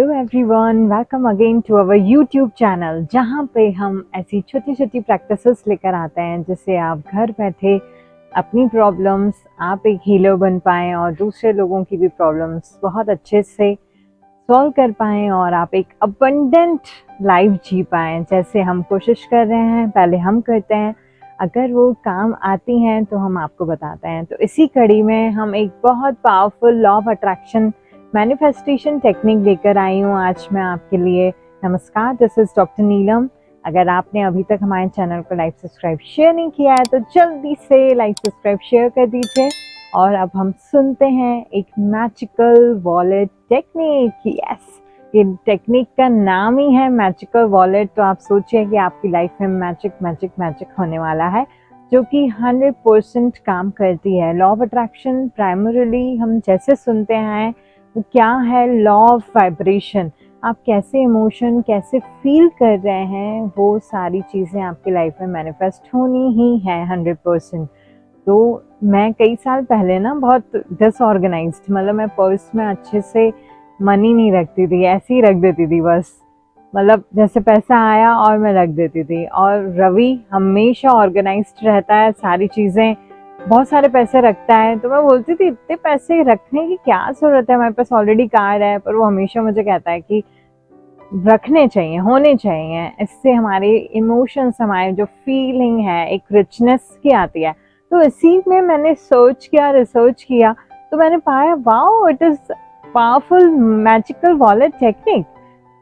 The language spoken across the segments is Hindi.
Hello everyone, welcome again to our YouTube channel, जहाँ पे हम ऐसी छोटी छोटी प्रैक्टिसेस लेकर आते हैं जिससे आप घर बैठे अपनी प्रॉब्लम्स आप एक हीलर बन पाएँ और दूसरे लोगों की भी प्रॉब्लम्स बहुत अच्छे से सॉल्व कर पाएँ और आप एक अबंडेंट लाइफ जी पाएँ। जैसे हम कोशिश कर रहे हैं, पहले हम करते हैं, अगर वो काम आती हैं तो हम आपको बताते हैं। तो इसी कड़ी में हम एक बहुत powerful law of attraction manifestation technique लेकर आई हूँ आज मैं आपके लिए। नमस्कार, दिस इज डॉक्टर नीलम। अगर आपने अभी तक हमारे चैनल को लाइक सब्सक्राइब शेयर नहीं किया है तो जल्दी से लाइक सब्सक्राइब शेयर कर दीजिए। और अब हम सुनते हैं एक मैजिकल वॉलेट टेक्निक। यस, ये टेक्निक का नाम ही है मैजिकल वॉलेट, तो आप सोचिए कि आपकी लाइफ में मैजिक मैजिक मैजिक होने वाला है जो कि 100% काम करती है। लॉ ऑफ अट्रैक्शन प्राइमरीली हम जैसे सुनते हैं वो क्या है, लॉ ऑफ वाइब्रेशन। आप कैसे इमोशन कैसे फील कर रहे हैं वो सारी चीज़ें आपकी लाइफ में मैनिफेस्ट होनी ही है 100%। तो मैं कई साल पहले ना बहुत डिसऑर्गेनाइज्ड, मतलब मैं पर्स में अच्छे से मनी नहीं रखती थी, ऐसे ही रख देती थी बस, मतलब जैसे पैसा आया और मैं रख देती थी। और रवि हमेशा ऑर्गेनाइज्ड रहता है, सारी चीज़ें, बहुत सारे पैसे रखता है, तो मैं बोलती थी इतने पैसे रखने की क्या ज़रूरत है, हमारे पास ऑलरेडी कार है। पर वो हमेशा मुझे कहता है कि रखने चाहिए, होने चाहिए, इससे हमारे इमोशंस, हमारे जो फीलिंग है एक रिचनेस की आती है। तो इसी में मैंने सोच किया, रिसर्च किया, तो मैंने पाया wow, it is powerful magical wallet technique.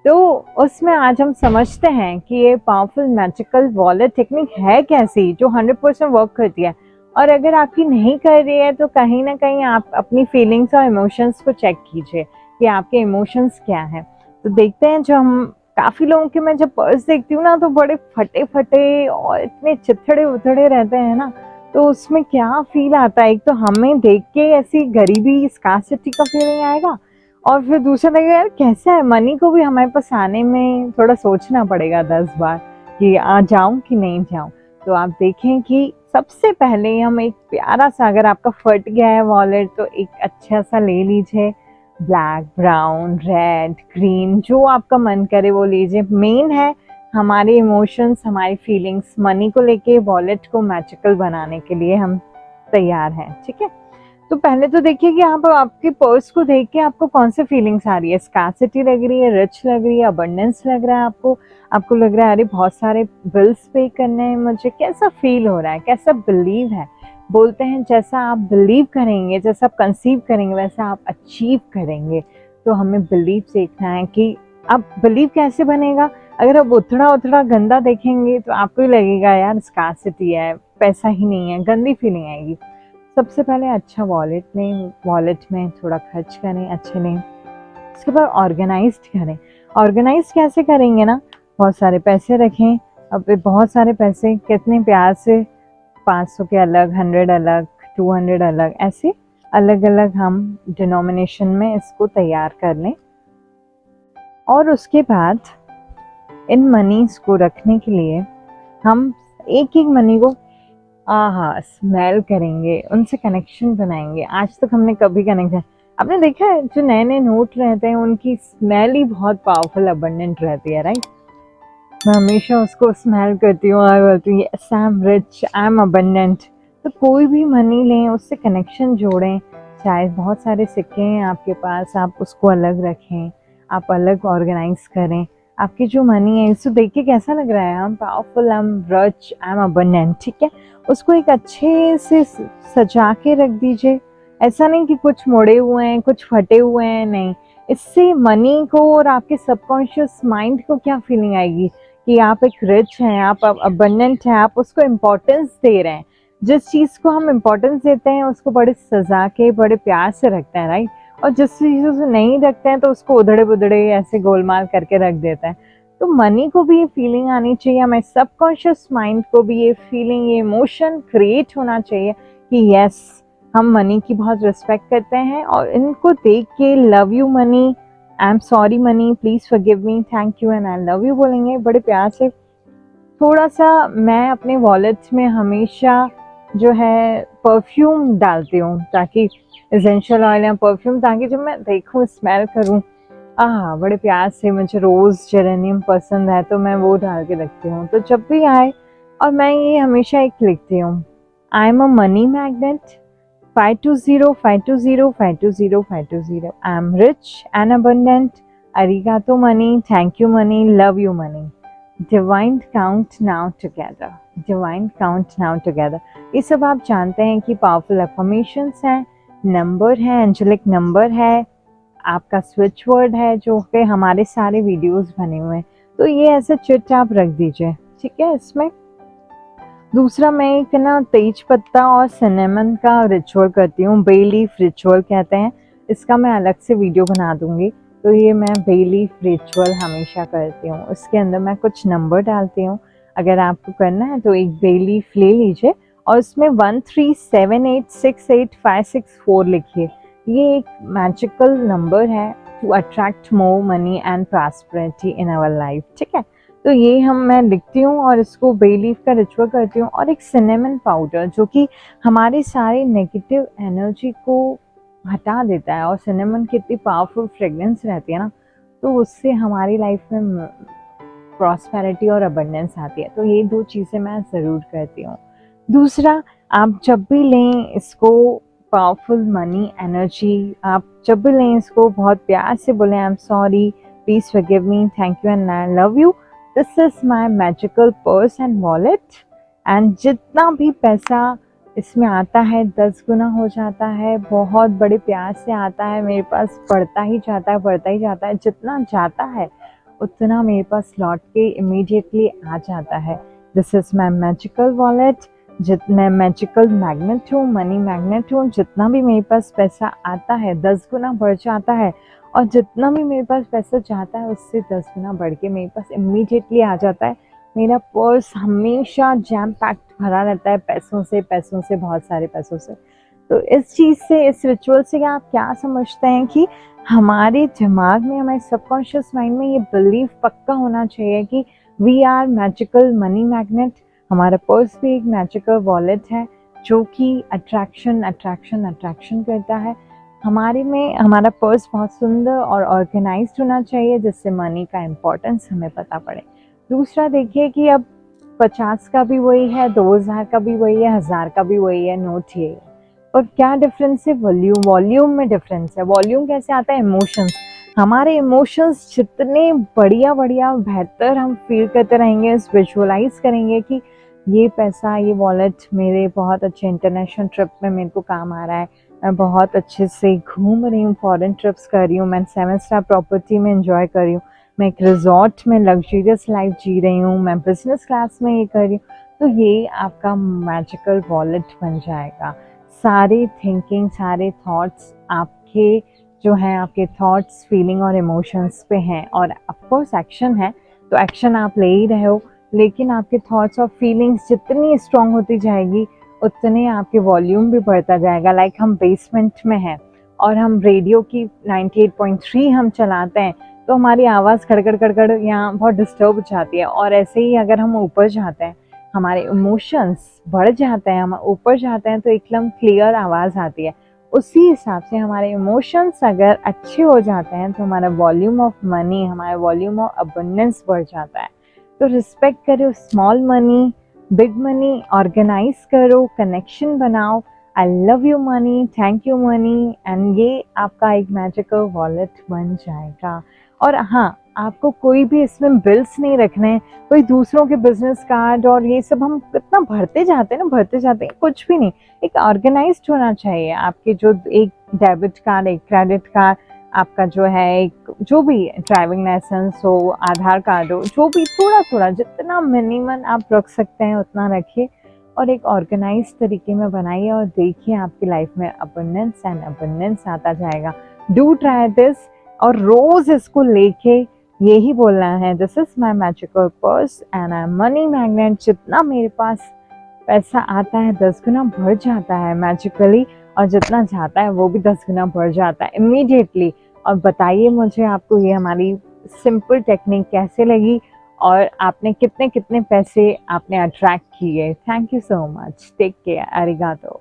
तो उसमें आज हम समझते हैं कि ये पावरफुल मैजिकल वॉलेट टेक्निक है कैसी, जो 100% वर्क करती है। और अगर आपकी नहीं कर रही है तो कहीं ना कहीं आप अपनी फीलिंग्स और इमोशंस को चेक कीजिए कि आपके इमोशंस क्या हैं। तो देखते हैं, जो हम काफ़ी लोगों के, मैं जब पर्स देखती हूँ ना तो बड़े फटे फटे और इतने चिथड़े उथड़े रहते हैं ना, तो उसमें क्या फील आता है। एक तो हमें देख के ऐसी गरीबी, स्कार्सिटी का फीलिंग आएगा, और फिर दूसरा लगेगा यार कैसा है, मनी को भी हमारे पास आने में थोड़ा सोचना पड़ेगा 10 बार कि आ जाऊं कि नहीं जाऊं। तो आप देखें कि सबसे पहले हम एक प्यारा सा, अगर आपका फट गया है वॉलेट तो एक अच्छा सा ले लीजिए, ब्लैक, ब्राउन, रेड, ग्रीन, जो आपका मन करे वो लीजिए। मेन है हमारे इमोशंस, हमारी फीलिंग्स, मनी को लेके वॉलेट को मैजिकल बनाने के लिए हम तैयार हैं, ठीक है। तो पहले तो देखिए कि आप आपके पर्स को देख के आपको कौन से फीलिंग्स आ रही है। स्कार्सिटी लग रही है, रिच लग रही है, अबंडेंस लग रहा है, आपको लग रहा है अरे बहुत सारे बिल्स पे करने हैं मुझे, कैसा फील हो रहा है, कैसा बिलीव है। बोलते हैं जैसा आप बिलीव करेंगे, जैसा आप कंसीव करेंगे वैसा आप अचीव करेंगे। तो हमें बिलीव सीखना है कि अब बिलीव कैसे बनेगा। अगर आप उथड़ा उथड़ा गंदा देखेंगे तो आपको ही लगेगा यार स्कार्सिटी है, पैसा ही नहीं है, गंदी फीलिंग आएगी। सबसे पहले अच्छा वॉलेट लें, वॉलेट में थोड़ा खर्च करें, अच्छे लें। उसके बाद ऑर्गेनाइज्ड करें। ऑर्गेनाइज कैसे करेंगे ना, बहुत सारे पैसे रखें। अब बहुत सारे पैसे कितने प्यार से, 500 के अलग, 100 अलग, 200 अलग, ऐसे अलग अलग हम डिनोमिनेशन में इसको तैयार कर लें। और उसके बाद इन मनीज को रखने के लिए हम एक एक मनी को स्मेल करेंगे, उनसे कनेक्शन बनाएंगे। आज तक हमने कभी कनेक्शन, आपने देखा है जो नए नए नोट रहते हैं उनकी स्मेल ही बहुत पावरफुल, अबंडेंट रहती है, राइट। मैं हमेशा उसको स्मेल करती हूँ और बोलती हूँ yes I am rich, I am abundant. तो कोई भी मनी लें, उससे कनेक्शन जोड़ें। चाहे बहुत सारे सिक्के हैं आपके पास, आप उसको अलग रखें, आप अलग ऑर्गेनाइज करें। आपकी जो मनी है इसको देख के कैसा लग रहा है, I am powerful, I am rich, I am abundant, ठीक है। उसको एक अच्छे से सजा के रख दीजिए। ऐसा नहीं कि कुछ मुड़े हुए हैं, कुछ फटे हुए हैं, नहीं। इससे मनी को और आपके सबकॉन्शियस माइंड को क्या फीलिंग आएगी कि आप एक रिच हैं, आप अबंडेंट हैं, आप उसको इम्पोर्टेंस दे रहे हैं। जिस चीज़ को हम इम्पोर्टेंस देते हैं उसको बड़े सजा के, बड़े प्यार से रखते हैं, राइट। और जिस चीज़ों से नहीं रखते हैं तो उसको उधड़े बुधड़े ऐसे गोलमाल करके रख देते हैं। तो मनी को भी ये फीलिंग आनी चाहिए, हमारे सबकॉन्शियस माइंड को भी ये फीलिंग, ये इमोशन क्रिएट होना चाहिए कि यस हम मनी की बहुत रिस्पेक्ट करते हैं। और इनको देख के love you money, I am sorry money, please forgive me, thank you and I love you बोलेंगे बड़े प्यार से। थोड़ा सा मैं अपने वॉलेट में हमेशा जो है परफ्यूम डालती हूँ, ताकि एसेंशियल ऑयल या परफ्यूम, ताकि जब मैं देखूँ, स्मेल करूँ, बड़े प्यार से मुझे रोज़ जेरेनियम पसंद है तो मैं वो डाल के रखती हूँ। तो जब भी आए, और मैं ये हमेशा एक लिखती हूँ, I am a money magnet 520 520 520 520, I am rich and abundant, अरिगातो money, thank you money, love you money, divine count now together, divine count now together. ये सब आप जानते हैं कि पावरफुल अफर्मेशंस हैं, नंबर है, एंजेलिक नंबर है, आपका स्विच वर्ड है, जो कि हमारे सारे वीडियोस बने हुए हैं। तो ये ऐसे चिट आप रख दीजिए, ठीक है। इसमें दूसरा मैं एक ना तेज पत्ता और सिनेमन का रिचुअल करती हूँ, बे लीफ रिचुअल कहते हैं, इसका मैं अलग से वीडियो बना दूंगी। तो ये मैं बे लीफ रिचुअल हमेशा करती हूँ, उसके अंदर मैं कुछ नंबर डालती हूँ। अगर आपको करना है तो एक बे लीफ ले लीजिए और उसमें 1378685664 लिखिए। ये एक मैजिकल नंबर है to attract more money and prosperity in our life, ठीक है। तो ये मैं लिखती हूँ और इसको बे लीफ का रिचुअल करती हूँ। और एक सिनेमन पाउडर जो कि हमारे सारे नेगेटिव एनर्जी को हटा देता है, और सिनेमन की इतनी पावरफुल फ्रेग्रेंस रहती है ना, तो उससे हमारी लाइफ में प्रॉस्पेरिटी और अबंडेंस आती है। तो ये दो चीज़ें मैं ज़रूर करती हूँ। दूसरा, आप जब भी लें इसको पावरफुल मनी एनर्जी, आप जब भी लें इसको बहुत प्यार से बोलें, I am sorry, please forgive me, thank you and I love you, this is my magical purse and wallet, and जितना भी पैसा इसमें आता है 10 गुना हो जाता है, बहुत बड़े प्यार से आता है मेरे पास, बढ़ता ही जाता है, बढ़ता ही जाता है, जितना जाता है उतना मेरे पास लौट के इमीडिएटली आ जाता है। This is my magical wallet, मैं मैजिकल मैग्नेट हूँ, मनी मैग्नेट हूँ, जितना भी मेरे पास पैसा आता है 10 गुना बढ़ जाता है, और जितना भी मेरे पास पैसा जाता है उससे 10 गुना बढ़ के मेरे पास इमीडिएटली आ जाता है। मेरा पर्स हमेशा जैम पैक्ड भरा रहता है पैसों से, बहुत सारे पैसों से। तो इस चीज़ से, इस रिचुअल से आप क्या समझते हैं कि हमारे दिमाग में, हमारे सबकॉन्शियस माइंड में ये बिलीफ पक्का होना चाहिए कि we are magical money magnet. हमारा पर्स भी एक मैजिकल वॉलेट है जो कि अट्रैक्शन करता है। हमारा पर्स बहुत सुंदर और ऑर्गेनाइज्ड होना चाहिए, जिससे मनी का इम्पोर्टेंस हमें पता पड़े। दूसरा, देखिए कि अब 50 का भी वही है, 2000 का भी वही है, 1000 का भी वही है, नोट ये है। और क्या डिफरेंस है? वॉल्यूम में डिफरेंस है। वॉल्यूम कैसे आता है? इमोशंस। हमारे इमोशंस जितने बढ़िया बेहतर हम फील करते रहेंगे, विजुअलाइज करेंगे कि ये पैसा, ये वॉलेट मेरे बहुत अच्छे इंटरनेशनल ट्रिप में मेरे को काम आ रहा है, मैं बहुत अच्छे से घूम रही हूँ, फॉरेन ट्रिप्स कर रही हूँ, मैं 7 स्टार प्रॉपर्टी में एंजॉय कर रही हूँ, मैं एक रिजॉर्ट में लग्जरियस लाइफ जी रही हूँ, मैं बिजनेस क्लास में ये कर रही हूँ। तो ये आपका मैजिकल वॉलेट बन जाएगा। सारे थिंकिंग, सारे थॉट्स आपके जो हैं, आपके थॉट्स, फीलिंग और इमोशंस पे हैं, और ऑफकोर्स एक्शन है तो एक्शन आप ले ही रहे हो, लेकिन आपके थॉट्स और फीलिंग्स जितनी स्ट्रांग होती जाएगी उतने आपके वॉल्यूम भी बढ़ता जाएगा। लाइक हम बेसमेंट में हैं और हम रेडियो की 98.3 हम चलाते हैं, तो हमारी आवाज़ खड़खड़ यहाँ बहुत डिस्टर्ब हो जाती है। और ऐसे ही अगर हम ऊपर जाते हैं, हमारे इमोशंस बढ़ जाते हैं, हम ऊपर जाते हैं तो एकदम क्लियर आवाज़ आती है। उसी हिसाब से हमारे इमोशंस अगर अच्छे हो जाते हैं तो हमारा वॉल्यूम ऑफ मनी, हमारा वॉल्यूम ऑफ अबंडेंस बढ़ जाता है। तो रिस्पेक्ट करो small money, big money, organise करो, कनेक्शन बनाओ, I love you money, thank you money, and ये आपका एक मैजिकल वॉलेट बन जाएगा। और हाँ, आपको कोई भी इसमें बिल्स नहीं रखने हैं, कोई दूसरों के बिजनेस कार्ड और ये सब हम कितना भरते जाते हैं, कुछ भी नहीं। एक ऑर्गेनाइज्ड होना चाहिए। आपके जो एक डेबिट कार्ड, एक क्रेडिट कार्ड, आपका जो है एक जो भी ड्राइविंग लाइसेंस हो, आधार कार्ड हो, जो भी थोड़ा जितना मिनिमम आप रख सकते हैं उतना रखिए, और एक ऑर्गेनाइज तरीके में बनाइए, और देखिए आपकी लाइफ में अबंडेंस एंड अबंडेंस आता जाएगा। डू ट्राई दिस, और रोज इसको लेके यही बोलना है, this is my magical purse and I am money magnet. जितना मेरे पास पैसा आता है 10 गुना बढ़ जाता है मैजिकली, और जितना जाता है वो भी 10 गुना बढ़ जाता है इमीडिएटली। और बताइए मुझे, आपको ये हमारी सिंपल टेक्निक कैसे लगी, और आपने कितने कितने पैसे आपने अट्रैक्ट किए। Thank you so much, take care, अरिगातो।